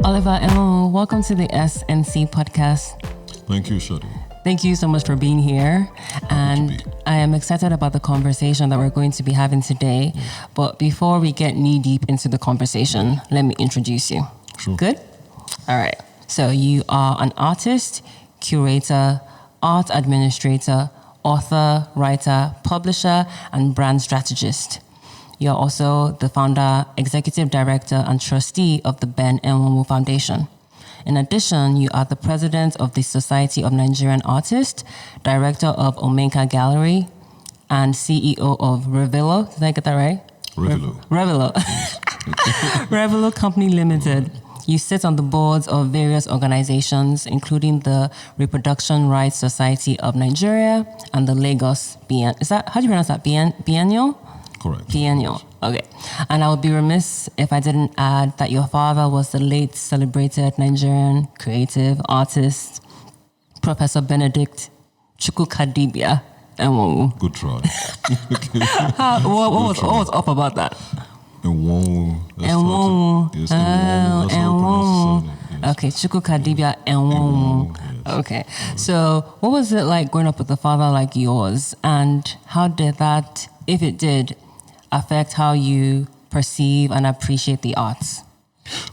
Oliver, welcome to the TheSNCPodcast. Thank you, Shadi. Thank you so much for being here. And I am excited about the conversation that we're going to be having today. Yeah. But before we get knee deep into the conversation, let me introduce you. Sure. Good? All right. So you are an artist, curator, art administrator, author, writer, publisher, and brand strategist. You're also the founder, executive director, and trustee of the Enwonwu Foundation. In addition, you are the president of the Society of Nigerian Artists, director of Omenka Gallery, and CEO of Revelo. Did I get that right? Revelo. Revelo Company Limited. You sit on the boards of various organizations, including the Reproduction Rights Society of Nigeria and the Lagos Biennial. How do you pronounce that? Biennial? Correct. Biennial. Okay. And I would be remiss if I didn't add that your father was the late celebrated Nigerian creative artist, Professor Benedict Chukwukadibia Enwonwu. Good try. What was up about that? Enwonwu. Enwonwu. Yes, Enwonwu. Okay, Chukwukadibia Enwonwu. Okay. So what was it like growing up with a father like yours? And how did that, if it did, affect how you perceive and appreciate the arts?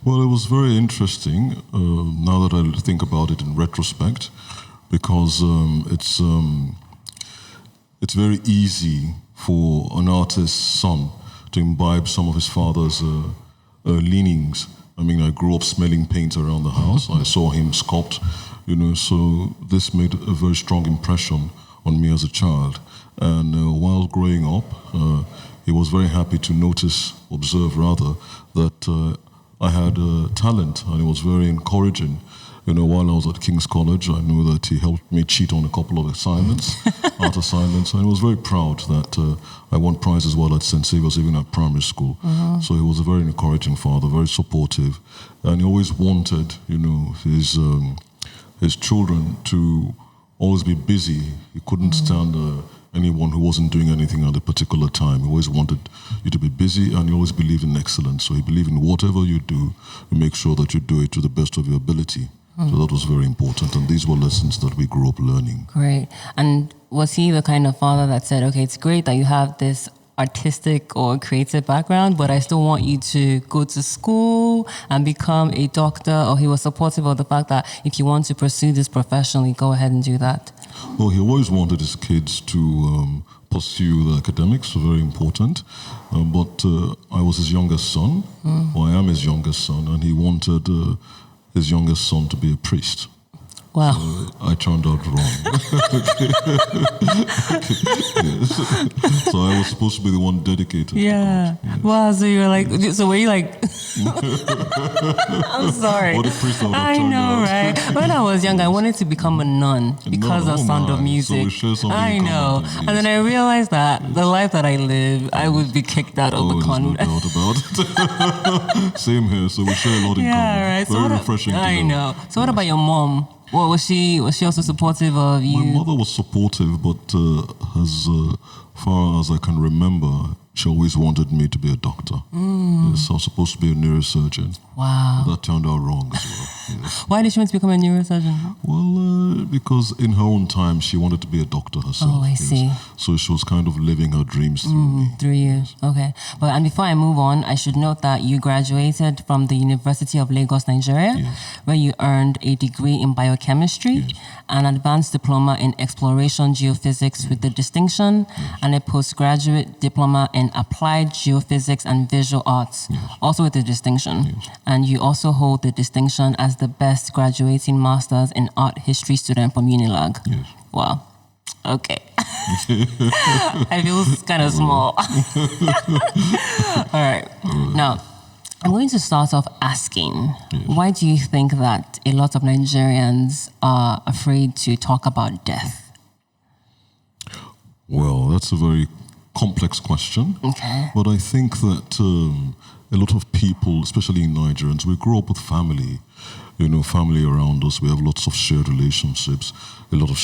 Well, it was very interesting, now that I think about it in retrospect, because it's very easy for an artist's son to imbibe some of his father's leanings. I mean, I grew up smelling paint around the house. I saw him sculpt, so this made a very strong impression on me as a child. And while growing up, he was very happy to observe that I had talent, and it was very encouraging. While I was at King's College, I knew that he helped me cheat on a couple of assignments, art assignments, and he was very proud that I won prizes while at St. Saviour's, even at primary school. Mm-hmm. So he was a very encouraging father, very supportive, and he always wanted, his children to always be busy. He couldn't stand anyone who wasn't doing anything at a particular time. He always wanted you to be busy, and he always believed in excellence. So he believed in whatever you do, you make sure that you do it to the best of your ability. So that was very important, and these were lessons that we grew up learning. Great. And was he the kind of father that said, okay, it's great that you have this artistic or creative background, but I still want you to go to school and become a doctor? Or he was supportive of the fact that if you want to pursue this professionally, go ahead and do that? Well, he always wanted his kids to pursue the academics, so very important. But I was his youngest son, or I am his youngest son, and he wanted his youngest son to be a priest. Wow. I turned out wrong. So I was supposed to be the one dedicated. Yeah. Yes. Wow, so you were like, so were you like, I'm sorry. What a priest I would have I turned know, out. right? When I was young, I wanted to become a nun because of Sound of Music. So we share something I in know. common, yes. And then I realized that the life that I live, I would be kicked out of the convent. No doubt about it. Same here, so we share a lot in common. Yeah, right. Very refreshing I to know. So what about your mom? Well, was she also supportive of you? My mother was supportive, but as far as I can remember, she always wanted me to be a doctor. Yes, I was supposed to be a neurosurgeon. Wow. That turned out wrong as well. Yes. Why did she want to become a neurosurgeon? Well, because in her own time, she wanted to be a doctor herself. Oh, I see. So she was kind of living her dreams through me. Through you. Okay. And before I move on, I should note that you graduated from the University of Lagos, Nigeria, where you earned a degree in biochemistry, an advanced diploma in exploration geophysics with the distinction, and a postgraduate diploma in applied geophysics and visual arts, also with the distinction. And you also hold the distinction as the best graduating master's in art history student from Unilag. Yes. Wow. Okay. I feel kind of small. All right. Now, I'm going to start off asking, why do you think that a lot of Nigerians are afraid to talk about death? Well, that's a very complex question. Okay. But I think that a lot of people, especially Nigerians, we grow up with family. Family around us. We have lots of shared relationships, a lot of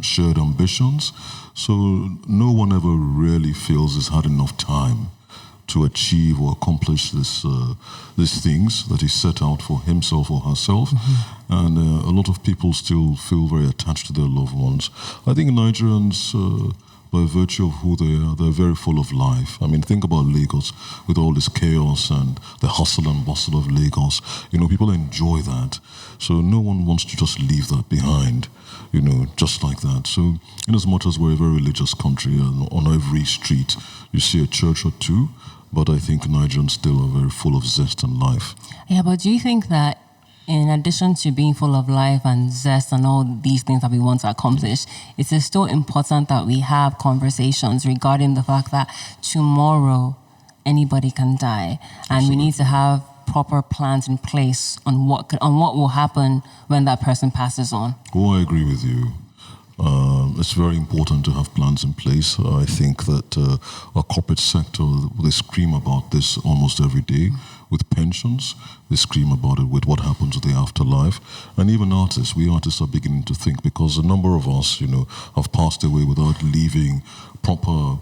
shared ambitions. So no one ever really feels he's had enough time to achieve or accomplish these things that he set out for himself or herself. And a lot of people still feel very attached to their loved ones. I think Nigerians, by virtue of who they are, they're very full of life. I mean, think about Lagos with all this chaos and the hustle and bustle of Lagos. People enjoy that. So no one wants to just leave that behind, just like that. So in as much as we're a very religious country, and on every street you see a church or two, but I think Nigerians still are very full of zest and life. Yeah, but do you think that in addition to being full of life and zest and all these things that we want to accomplish, it is still important that we have conversations regarding the fact that tomorrow anybody can die, and we need to have proper plans in place on what will happen when that person passes on? Oh, I agree with you. It's very important to have plans in place. I think that our corporate sector, they scream about this almost every day with pensions. They scream about it with what happens in the afterlife. And even artists, we artists are beginning to think, because a number of us, have passed away without leaving proper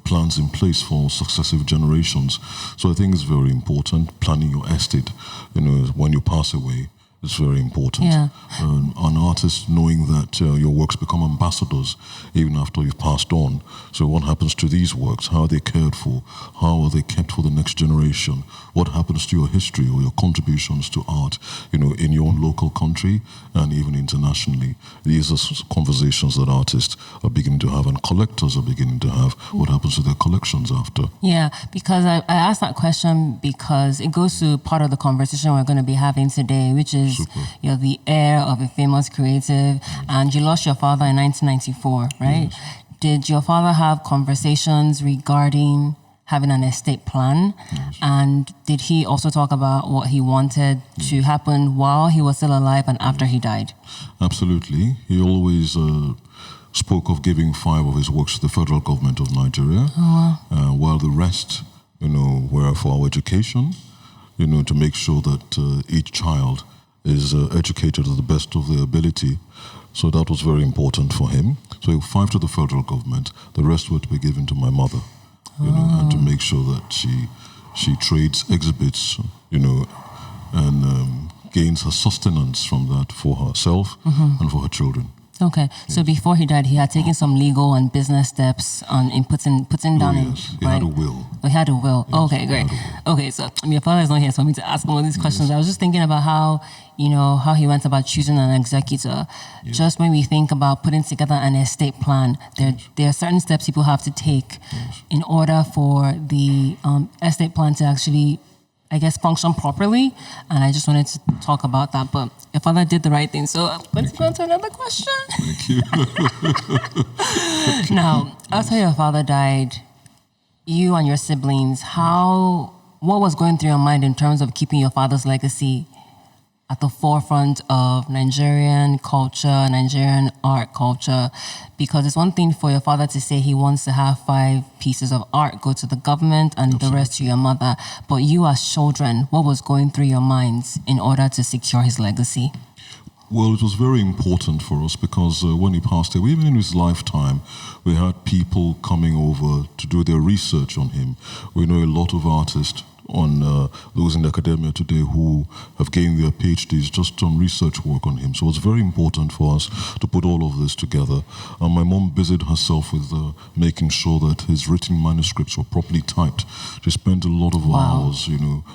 plans in place for successive generations. So I think it's very important planning your estate, when you pass away. It's very important. Yeah. An artist knowing that your works become ambassadors even after you've passed on. So what happens to these works? How are they cared for? How are they kept for the next generation? What happens to your history or your contributions to art, in your own local country and even internationally? These are conversations that artists are beginning to have and collectors are beginning to have. What happens to their collections after? Yeah, because I asked that question because it goes to part of the conversation we're going to be having today, which is you're the heir of a famous creative, and you lost your father in 1994, right? Yes. Did your father have conversations regarding having an estate plan? Yes. And did he also talk about what he wanted to happen while he was still alive and after he died? Absolutely. He always spoke of giving 5 of his works to the federal government of Nigeria, while the rest, were for our education, to make sure that each child is educated to the best of their ability. So that was very important for him. So 5 to the federal government, the rest were to be given to my mother, and to make sure that she trades, exhibits, and gains her sustenance from that for herself and for her children. Okay, so before he died, he had taken some legal and business steps in putting down. Yes, he had a will. Oh, he had a will. Yes, Okay, great. Okay, so your father is not here for me to ask him all these questions. I was just thinking about how he went about choosing an executor. Yes. Just when we think about putting together an estate plan, there are certain steps people have to take in order for the estate plan to actually, I guess, function properly. And I just wanted to talk about that. But your father did the right thing. So let's go on to another question. Thank you. Now, after your father died, you and your siblings, what was going through your mind in terms of keeping your father's legacy at the forefront of Nigerian culture, Nigerian art culture? Because it's one thing for your father to say he wants to have 5 pieces of art go to the government and the rest to your mother. But you as children, what was going through your minds in order to secure his legacy? Well, it was very important for us because when he passed away, even in his lifetime, we had people coming over to do their research on him. We know a lot of artists those in academia today who have gained their PhDs just on research work on him. So it's very important for us to put all of this together. My mom busied herself with making sure that his written manuscripts were properly typed. She spent a lot of hours,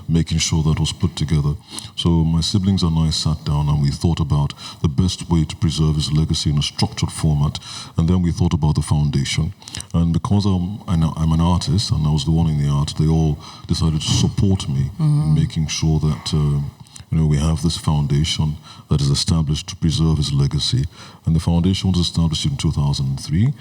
making sure that was put together. So my siblings and I sat down and we thought about the best way to preserve his legacy in a structured format. And then we thought about the foundation. And because I'm an artist and I was the one in the art, they all decided to support me in making sure that we have this foundation that is established to preserve his legacy. And the foundation was established in 2003,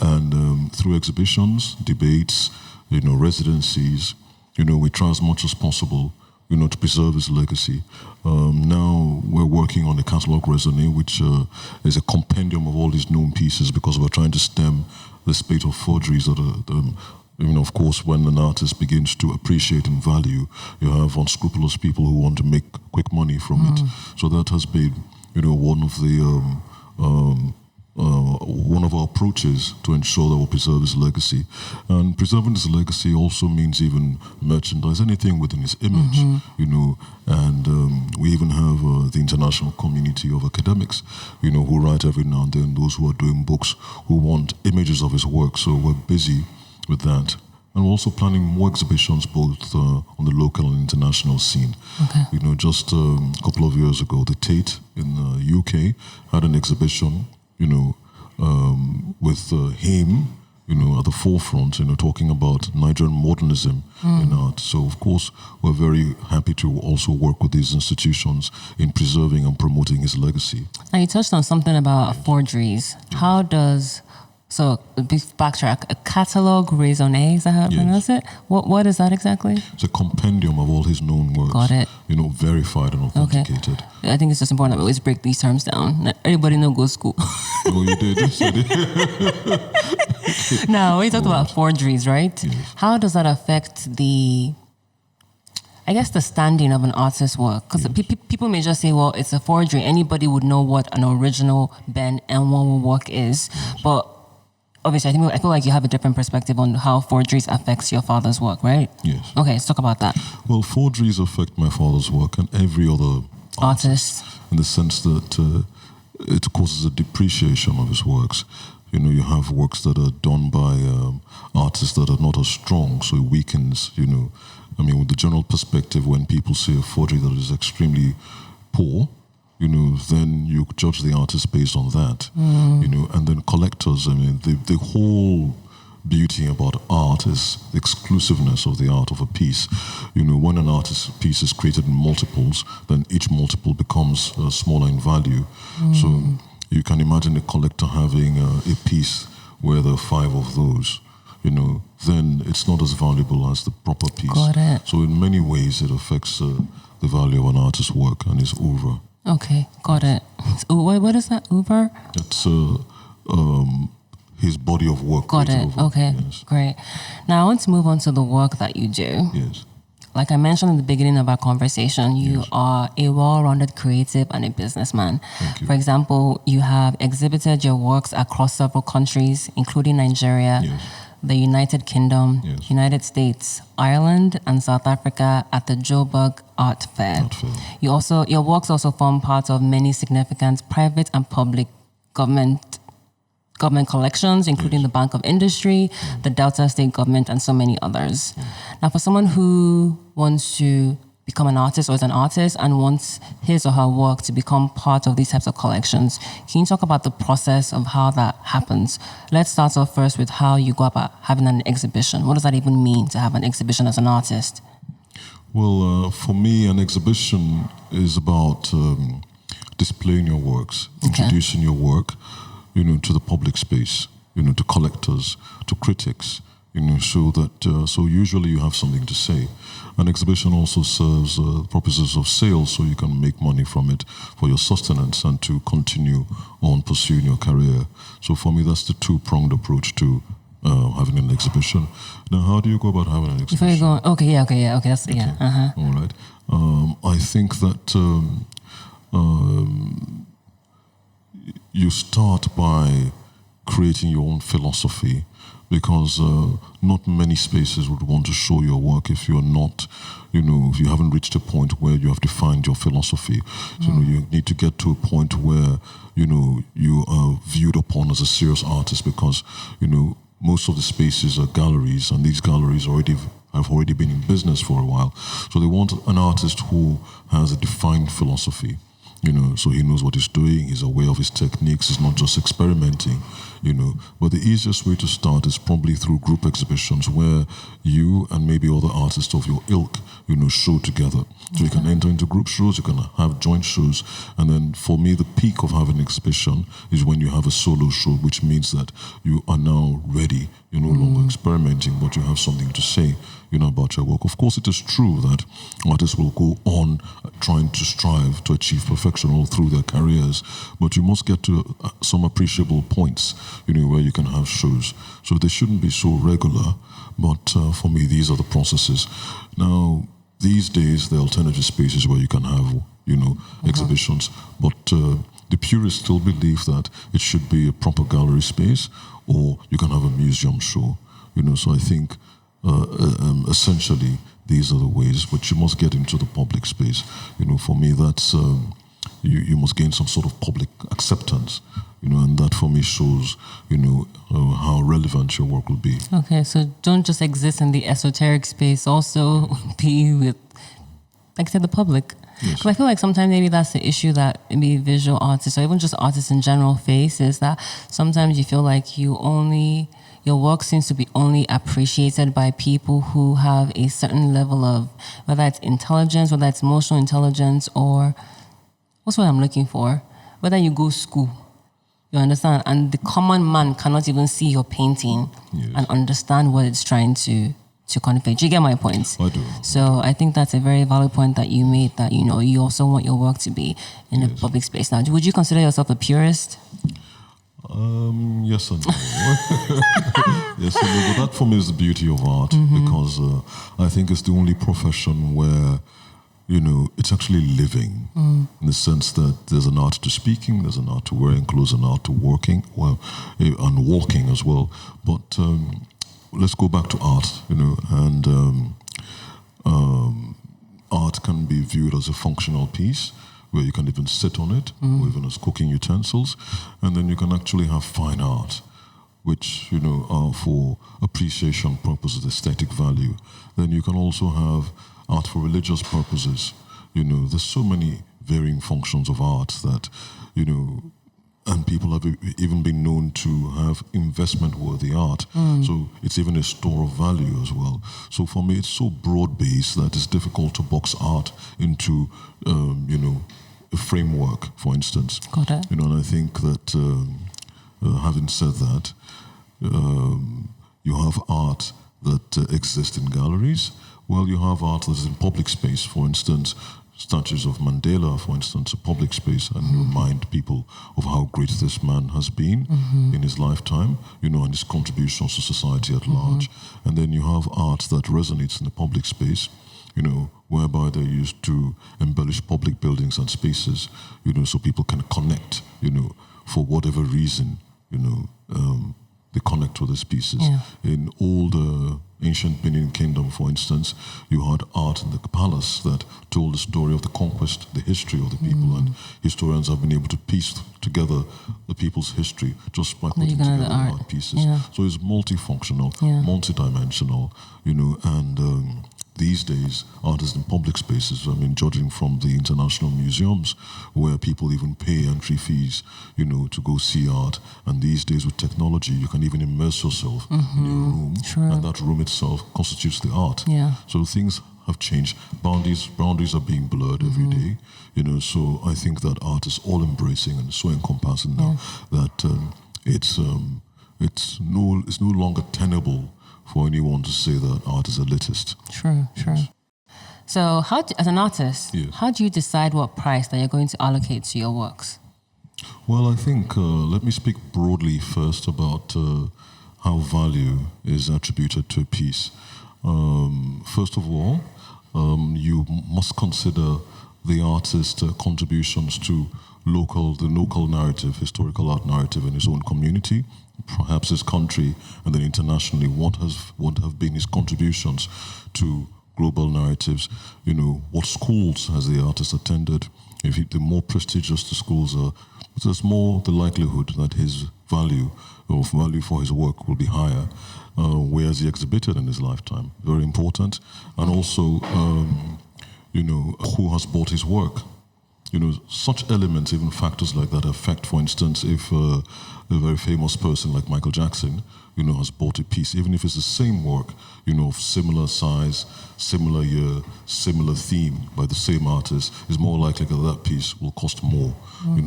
and through exhibitions, debates, residencies, we try as much as possible, to preserve his legacy. Now we're working on a catalog raisonné, which is a compendium of all these known pieces, because we're trying to stem the spate of forgeries that are of course, when an artist begins to appreciate and value, you have unscrupulous people who want to make quick money from it. So that has been, one of the one of our approaches to ensure that we preserve his legacy. And preserving his legacy also means even merchandise, anything within his image, and we even have the international community of academics, who write every now and then, those who are doing books, who want images of his work. So we're busy with that. And we're also planning more exhibitions both on the local and international scene. Okay. Just a couple of years ago, the Tate in the UK had an exhibition, with him, at the forefront, talking about Nigerian modernism in art. So, of course, we're very happy to also work with these institutions in preserving and promoting his legacy. Now, you touched on something about forgeries. How does... So, backtrack, a catalogue raisonné, is that how I pronounce it? What is that exactly? It's a compendium of all his known works. Got it. Verified and authenticated. Okay. I think it's just important that we always break these terms down. Not everybody know go to school. Oh, you did? Now, when you talked about forgeries, right? Yes. How does that affect the standing of an artist's work? Because people may just say, well, it's a forgery. Anybody would know what an original Ben Enwonwu work is. Yes. But obviously, I feel like you have a different perspective on how forgeries affects your father's work, right? Yes. Okay, let's talk about that. Well, forgeries affect my father's work and every other artist in the sense that it causes a depreciation of his works. You have works that are done by artists that are not as strong, so it weakens, with the general perspective, when people see a forgery that is extremely poor, then you judge the artist based on that, and then collectors, the whole beauty about art is the exclusiveness of the art of a piece. When an artist's piece is created in multiples, then each multiple becomes smaller in value. So you can imagine a collector having a piece where there are 5 of those, then it's not as valuable as the proper piece. Got it. So in many ways, it affects the value of an artist's work and his oeuvre. Okay, got it. What is that, oeuvre? It's his body of work. Got it. Okay, yes. Great. Now I want to move on to the work that you do. Yes. Like I mentioned in the beginning of our conversation, you are a well-rounded creative and a businessman. Thank you. For example, you have exhibited your works across several countries, including Nigeria, the United Kingdom, United States, Ireland, and South Africa at the Joburg Art Fair. Your works also form part of many significant private and public government collections, including the Bank of Industry, the Delta State Government, and so many others. Now, for someone who wants to become an artist or is an artist and wants his or her work to become part of these types of collections, can you talk about the process of how that happens? Let's start off first with how you go about having an exhibition. What does that even mean to have an exhibition as an artist? Well, for me, an exhibition is about displaying your works, introducing your work, to the public space, to collectors, to critics, so that so usually you have something to say. An exhibition also serves purposes of sales, so you can make money from it for your sustenance and to continue on pursuing your career. So for me, that's the two-pronged approach to having an exhibition. Now, how do you go about having an exhibition? Before you go, okay, that's All right. I think that you start by creating your own philosophy, because not many spaces would want to show your work if you're not, if you haven't reached a point where you have defined your philosophy. So, you need to get to a point where, you are viewed upon as a serious artist, because, most of the spaces are galleries, and these galleries have already been in business for a while. So they want an artist who has a defined philosophy. So he knows what he's doing, he's aware of his techniques, he's not just experimenting, But the easiest way to start is probably through group exhibitions where you and maybe other artists of your ilk, show together. So you can enter into group shows, you can have joint shows, and then for me, the peak of having an exhibition is when you have a solo show, which means that you are now ready. You're no longer experimenting, but you have something to say, about your work. Of course, it is true that artists will go on trying to strive to achieve perfection all through their careers, but you must get to some appreciable points, where you can have shows. So they shouldn't be so regular, but for me, these are the processes. Now, these days, there are alternative spaces where you can have, exhibitions, but the purists still believe that it should be a proper gallery space, or you can have a museum show. So I think essentially these are the ways, but you must get into the public space. For me, that's you must gain some sort of public acceptance. And that for me shows, how relevant your work will be. Okay, so don't just exist in the esoteric space, also be with, like I said, the public. Yes. Because I feel like sometimes maybe that's the issue that maybe visual artists or even just artists in general face, is that sometimes you feel like your work seems to be only appreciated by people who have a certain level of, whether it's intelligence, whether it's emotional intelligence, or what's what I'm looking for? Whether you go school. You understand? And the common man cannot even see your painting and understand what it's trying to convey. Do you get my point? I do. So I think that's a very valid point that you made, that, you also want your work to be in a public space. Now, would you consider yourself a purist? Yes and no. Yes and no. But that for me is the beauty of art, because I think it's the only profession where it's actually living, in the sense that there's an art to speaking, there's an art to wearing clothes, an art to working, and walking as well. But let's go back to art, and art can be viewed as a functional piece, where you can even sit on it, or even as cooking utensils, and then you can actually have fine art, which are for appreciation purposes, aesthetic value. Then you can also have art for religious purposes. There's so many varying functions of art that, and people have even been known to have investment-worthy art. So it's even a store of value as well. So for me, it's so broad-based that it's difficult to box art into, a framework, for instance. Got it. And I think that, having said that, you have art that exists in galleries. Well, you have art that's in public space. For instance, statues of Mandela, for instance, a public space, and remind people of how great this man has been in his lifetime, and his contributions to society at large. And then you have art that resonates in the public space, whereby they're used to embellish public buildings and spaces, so people can connect, for whatever reason, they connect with these pieces. Yeah. In old ancient Benin Kingdom, for instance, you had art in the palace that told the story of the conquest, the history of the people, and historians have been able to piece together the people's history just by putting together the art pieces. Yeah. So it's multifunctional, Yeah. multidimensional, and these days, art is in public spaces. Judging from the international museums, where people even pay entry fees, to go see art. And these days, with technology, you can even immerse yourself in a room, and that room itself constitutes the art. Yeah. So things have changed. Boundaries are being blurred every day. So I think that art is all embracing and so encompassing now that it's no longer tenable for anyone to say that art is elitist. True. So as an artist, how do you decide what price that you're going to allocate to your works? Well, I think, let me speak broadly first about how value is attributed to a piece. First of all, you must consider the artist's contributions to the local narrative, historical art narrative in his own community, perhaps his country, and then internationally, what have been his contributions to global narratives. What schools has the artist attended? The more prestigious the schools are, there's more the likelihood that his value for his work will be higher. Where has he exhibited in his lifetime? Very important. And also, who has bought his work? Such elements, even factors like that affect, for instance, if a very famous person like Michael Jackson, has bought a piece, even if it's the same work, of similar size, similar year, similar theme by the same artist, is more likely that piece will cost more.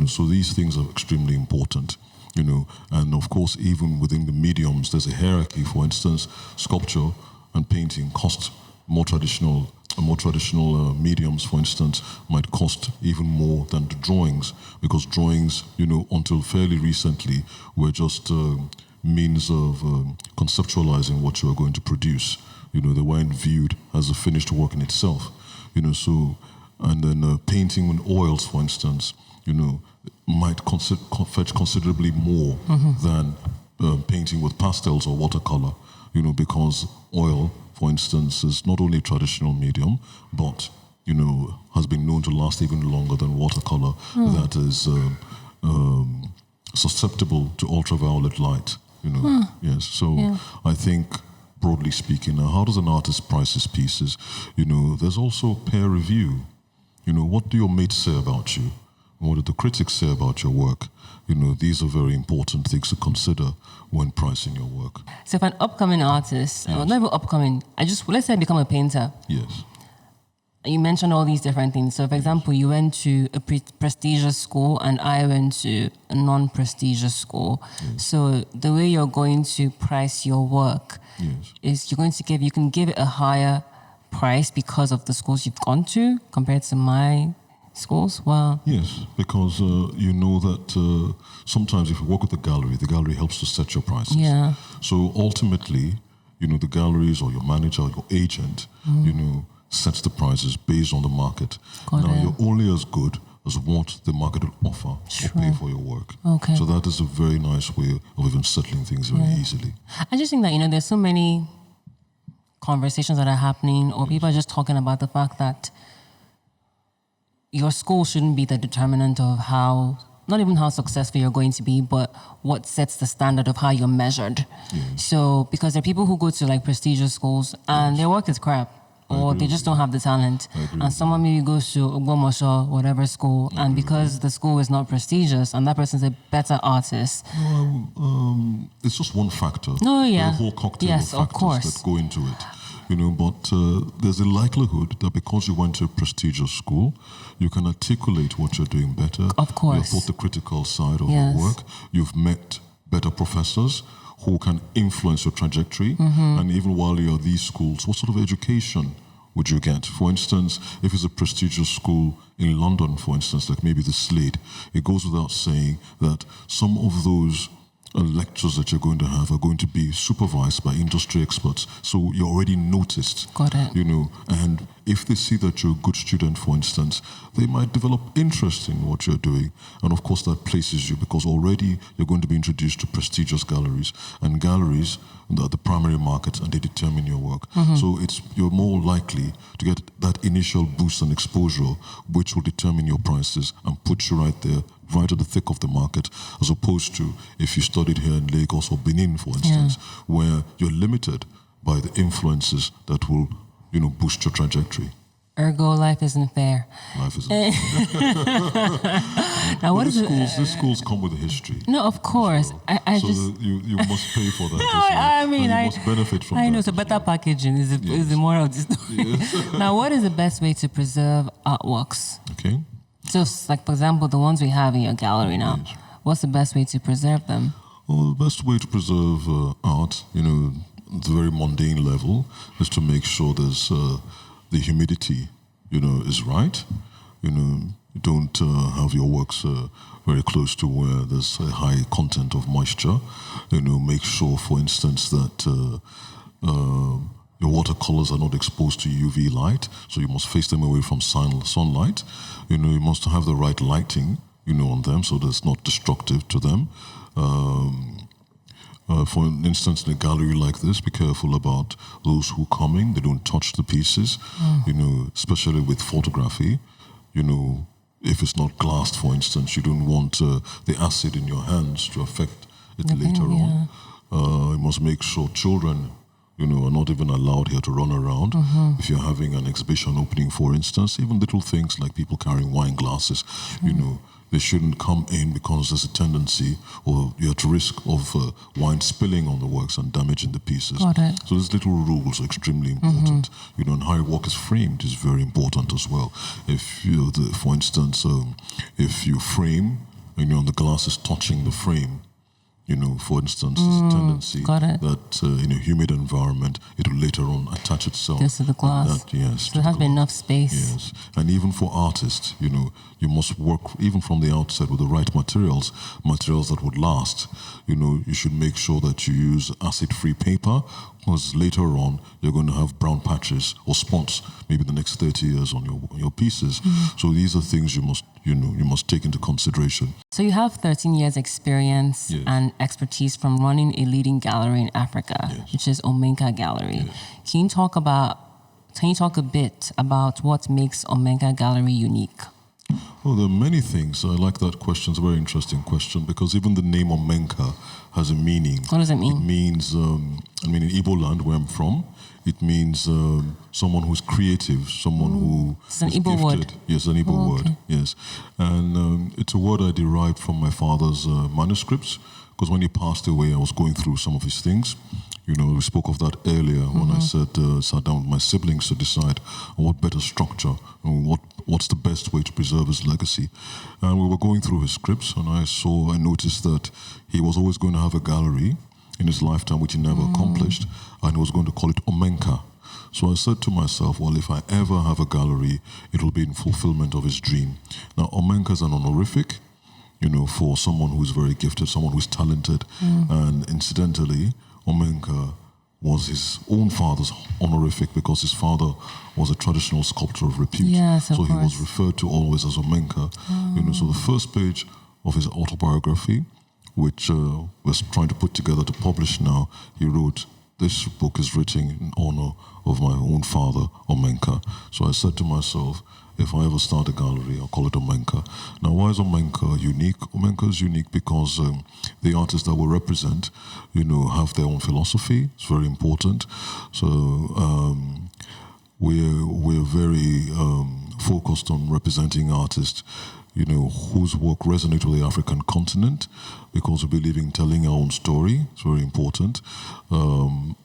So these things are extremely important. And of course, even within the mediums, there's a hierarchy. For instance, sculpture and painting cost more traditional mediums, for instance, might cost even more than the drawings, because drawings, until fairly recently, were just means of conceptualizing what you are going to produce. They weren't viewed as a finished work in itself. So, and then painting with oils, for instance, might fetch considerably more than painting with pastels or watercolor, because oil, for instance, is not only a traditional medium, but, has been known to last even longer than watercolor that is susceptible to ultraviolet light, Yes, so I think, broadly speaking, now, how does an artist price his pieces? There's also peer review. What do your mates say about you? What do the critics say about your work? These are very important things to consider when pricing your work. So if an upcoming artist, or not even upcoming, let's say I become a painter. Yes. You mentioned all these different things. So, for example, you went to a prestigious school and I went to a non-prestigious school. Yes. So the way you're going to price your work is you can give it a higher price because of the schools you've gone to compared to my schools. Wow. Yes, because that sometimes if you work with the gallery helps to set your prices. Yeah. So ultimately, the galleries or your manager or your agent, sets the prices based on the market. You're only as good as what the market will offer or pay for your work. Okay. So that is a very nice way of even settling things very easily. I just think that, there's so many conversations that are happening, or people are just talking about the fact that your school shouldn't be the determinant of not even how successful you're going to be, but what sets the standard of how you're measured. Yes. So, because there are people who go to like prestigious schools and their work is crap, or they just don't have the talent. And someone maybe goes to Ogbomoso, whatever school, and because the school is not prestigious and that person's a better artist. It's just one factor. No, yeah. There are a whole cocktail of factors that go into it. But there's a likelihood that because you went to a prestigious school, you can articulate what you're doing better. Of course. You've thought the critical side of your work. You've met better professors who can influence your trajectory. And even while you're at these schools, what sort of education would you get? For instance, if it's a prestigious school in London, for instance, like maybe the Slade, it goes without saying that some of those lectures that you're going to have are going to be supervised by industry experts. So you're already noticed. Got it. And if they see that you're a good student, for instance, they might develop interest in what you're doing. And of course, that places you because already you're going to be introduced to prestigious galleries. And galleries are the primary markets and they determine your work. So you're more likely to get that initial boost and exposure, which will determine your prices and put you right there, right at the thick of the market, as opposed to if you studied here in Lagos or Benin, for instance, where you're limited by the influences that will, boost your trajectory. Ergo, life isn't fair. Life isn't fair. Now, what is these schools come with a history. No, of course. Well. You must pay for that. No, you must benefit from that. I know, so better packaging is the moral of this story. Now, what is the best way to preserve artworks? Okay. So, like, for example, the ones we have in your gallery now, what's the best way to preserve them? Well, the best way to preserve art, at the very mundane level, is to make sure there's the humidity, is right. You don't have your works very close to where there's a high content of moisture. Make sure, for instance, that your watercolors are not exposed to UV light, so you must face them away from sunlight. You must have the right lighting, on them, so that it's not destructive to them. For instance, in a gallery like this, be careful about those who come in. They don't touch the pieces, especially with photography. If it's not glassed, for instance, you don't want the acid in your hands to affect it later on. You must make sure children, are not even allowed here to run around. If you're having an exhibition opening, for instance, even little things like people carrying wine glasses, they shouldn't come in because there's a tendency or you're at risk of wine spilling on the works and damaging the pieces. Got it. So these little rules are extremely important. And how your work is framed is very important as well. If for instance, if you frame and the glass is touching the frame, for instance, there's a tendency that in a humid environment, it will later on attach itself. This to the glass. Yes. So there has to be enough space. Yes. And even for artists, you must work even from the outset with the right materials that would last. You should make sure that you use acid-free paper, because later on, you're going to have brown patches or spots, maybe the next 30 years on your pieces. So these are things you must you must take into consideration. So you have 13 years experience Yes. and expertise from running a leading gallery in Africa, Yes. which is Omenka Gallery. Yes. Can you talk a bit about what makes Omenka Gallery unique? Well, there are many things. I like that question. It's a very interesting question because even the name Omenka has a meaning. What does it mean? It means, in Igbo land where I'm from, it means someone who's creative, someone who It's an is Igbo gifted. word. Yes, an Igbo Oh, word. okay. Yes, and it's a word I derived from my father's manuscripts because when he passed away, I was going through some of his things. We spoke of that earlier when I said sat down with my siblings to decide on what better structure and what's the best way to preserve his legacy. And we were going through his scripts, and I noticed that he was always going to have a gallery in his lifetime, which he never accomplished, and he was going to call it Omenka. So I said to myself, well, if I ever have a gallery, it will be in fulfillment of his dream. Now, Omenka is an honorific, for someone who is very gifted, someone who is talented, and incidentally, Omenka was his own father's honorific because his father was a traditional sculptor of repute. Yes, of so he was course. referred to always as Omenka. So the first page of his autobiography, which we're trying to put together to publish now, he wrote, "This book is written in honor of my own father, Omenka." So I said to myself, if I ever start a gallery, I'll call it Omenka. Now, why is Omenka unique? Omenka is unique because the artists that we represent, have their own philosophy. It's very important. So we're very focused on representing artists, whose work resonates with the African continent because we believe in telling our own story. It's very important.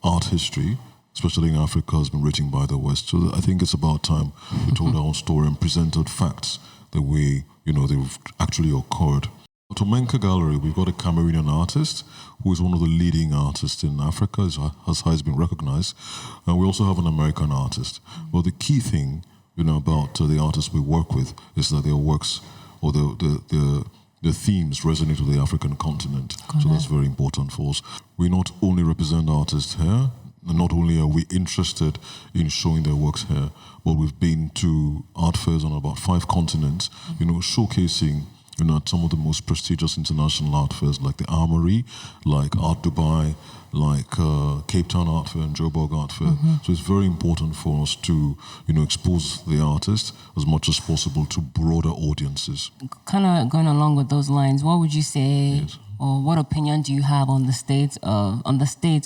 Art history, especially in Africa, has been written by the West. So I think it's about time we told our own story and presented facts the way, they've actually occurred. At Omenka Gallery, we've got a Cameroonian artist who is one of the leading artists in Africa, as has been recognized. And we also have an American artist. Well, the key thing, about the artists we work with is that their works or the themes resonate with the African continent. So that's very important for us. We not only represent artists here, and not only are we interested in showing their works here, but we've been to art fairs on about 5 continents, showcasing at some of the most prestigious international art fairs like the Armory, like Art Dubai, like Cape Town Art Fair and Joburg Art Fair. So it's very important for us to, expose the artists as much as possible to broader audiences. Kind of going along with those lines, what would you say, Yes. or what opinion do you have on the state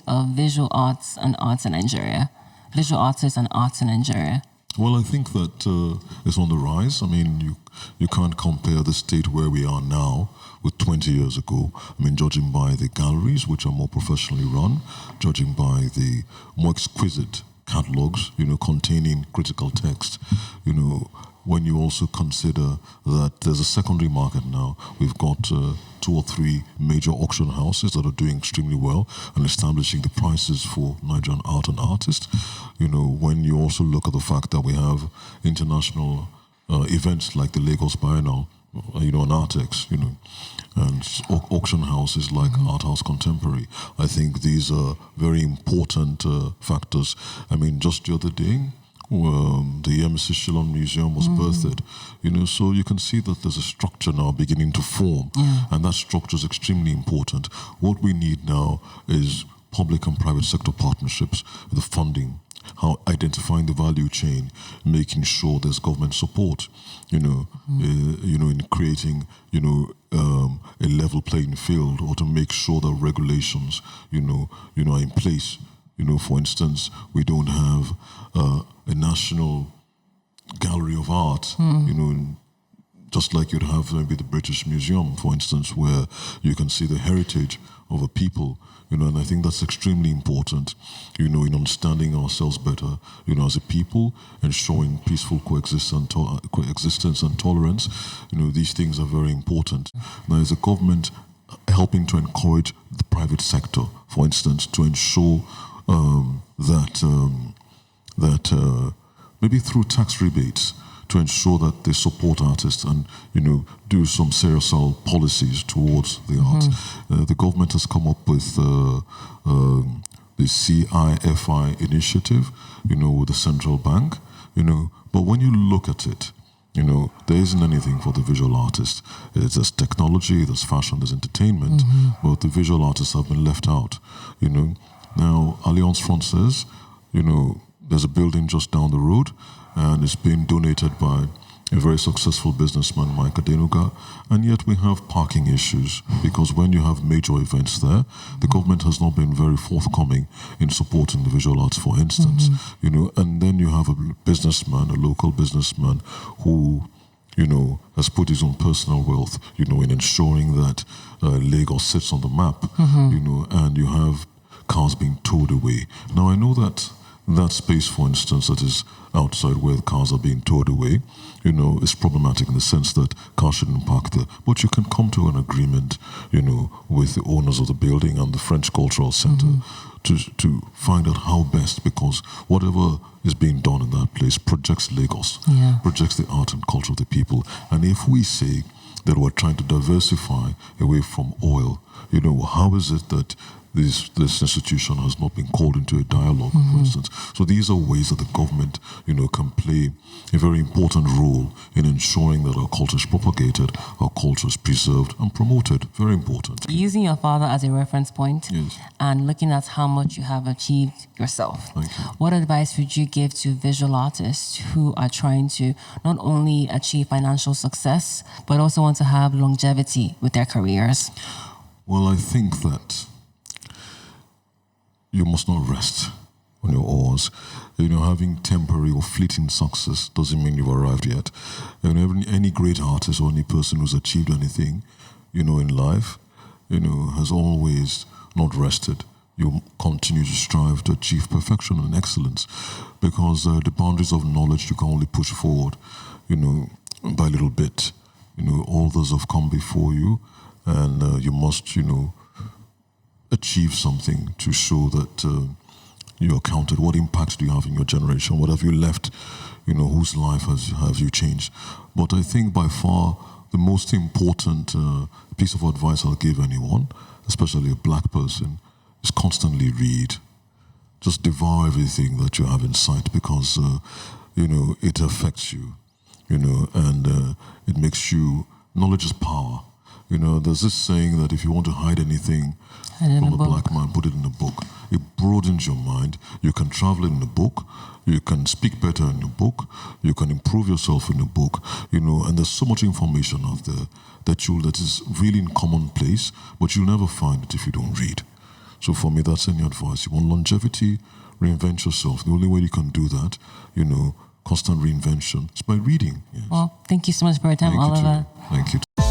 of visual arts and arts in Nigeria? Visual artists and arts in Nigeria. Well, I think that it's on the rise. I mean, you can't compare the state where we are now with 20 years ago. I mean, judging by the galleries, which are more professionally run, judging by the more exquisite catalogs, containing critical text, when you also consider that there's a secondary market now, we've got 2 or 3 major auction houses that are doing extremely well and establishing the prices for Nigerian art and artists. When you also look at the fact that we have international events like the Lagos Biennale, an Artex, and auction houses like Art House Contemporary. I think these are very important factors. I mean, just the other day, the MC Shillong Museum was birthed, so you can see that there's a structure now beginning to form, and that structure is extremely important. What we need now is public and private sector partnerships, the funding, how identifying the value chain, making sure there's government support, in creating, a level playing field, or to make sure that regulations, are in place. For instance, we don't have a national gallery of art, just like you'd have maybe the British Museum, for instance, where you can see the heritage of a people, and I think that's extremely important, in understanding ourselves better, as a people, and showing peaceful coexistence and tolerance. These things are very important. Now, as a government, helping to encourage the private sector, for instance, to ensure that maybe through tax rebates, to ensure that they support artists and, do some serious policies towards the arts. The government has come up with the CIFI initiative, with the central bank, but when you look at it, There isn't anything for the visual artist. There's technology, there's fashion, there's entertainment, but the visual artists have been left out. Now Alliance Francaise, there's a building just down the road, and it's been donated by a very successful businessman, Mike Adenuga, and yet we have parking issues because when you have major events there, the government has not been very forthcoming in supporting the visual arts, for instance. And then you have a businessman, a local businessman, who has put his own personal wealth, in ensuring that Lagos sits on the map, and you have cars being towed away. Now, I know that space, for instance, that is outside where the cars are being towed away, is problematic in the sense that cars shouldn't park there. But you can come to an agreement, with the owners of the building and the French Cultural Center to find out how best, because whatever is being done in that place projects Lagos, projects the art and culture of the people. And if we say that we're trying to diversify away from oil, how is it that this institution has not been called into a dialogue, for instance? So these are ways that the government, can play a very important role in ensuring that our culture is propagated, our culture is preserved and promoted. Very important. Using your father as a reference point, Yes. and looking at how much you have achieved yourself, Thank you. what advice would you give to visual artists who are trying to not only achieve financial success, but also want to have longevity with their careers? Well, I think that you must not rest on your oars. Having temporary or fleeting success doesn't mean you've arrived yet. Any great artist or any person who's achieved anything, in life, has always not rested. You continue to strive to achieve perfection and excellence, because the boundaries of knowledge you can only push forward, by little bit. All those have come before you, and you must, achieve something to show that you are counted. What impact do you have in your generation? What have you left? Whose life have you changed? But I think by far the most important piece of advice I'll give anyone, especially a black person, is constantly read. Just devour everything that you have in sight, because it affects you, and it makes you. Knowledge is power. There's this saying that if you want to hide anything from a black man, put it in a book. It broadens your mind. You can travel in a book. You can speak better in a book. You can improve yourself in a book. And there's so much information out there that is really in commonplace, but you'll never find it if you don't read. So for me, that's any advice. You want longevity, reinvent yourself. The only way you can do that, constant reinvention, is by reading. Yes. Well, thank you so much for your time, Thank you Oliver. too. Thank you.